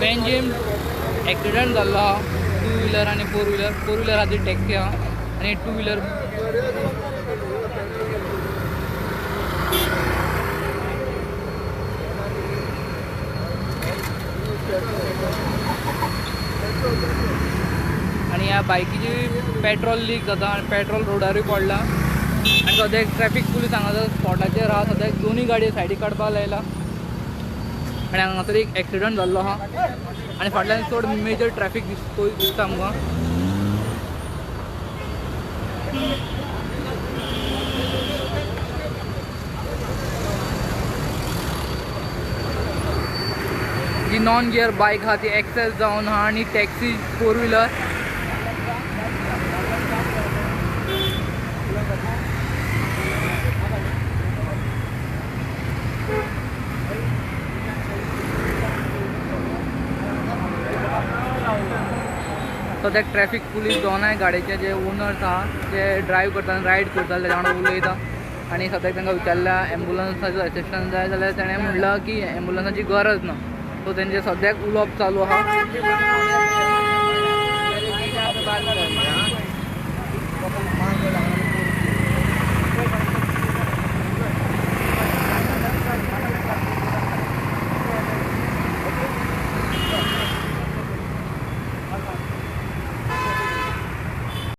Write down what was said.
Panjim accident जाल्लो हा 2 wheeler आणि 4 व्हीलर. 4 व्हीलर आधी टॅक्सी हा आणि 2 व्हीलर आणि ह्या बायकीची पेट्रोल लीक जाता आणि पेट्रोल रोडारूय पडला आणि सद्या एक ट्रॅफिक पुलीस हांगा स्पॉटाचेर आहा. सद्या दोन्ही गाडी सायडीक काडपाक लायला आणि हांगासर एक एक्सिडंट जाल्लो आहा आणि फाटल्यान चड मेजर ट्रॅफिक दिसता आमकां. जी नॉन गियर बायक आहा ती एक्सेस जावन आहा आणि टॅक्सी 4 व्हीलर सद्याक ट्रॅफिक पुलीस दोनाय गाडयेचे जे ओनर्स आहा जे ड्रायव्ह करता रायड करता तेच्या वांगडा उलयता आणि सद्याक तांकां विचारल्या एम्बुलन्साचो असिस्टंट जाय जाल्यार ताणें म्हणलां की एम्बुलन्साची गरज ना. सो तेंचे सद्याक उलोवप चालू आहा.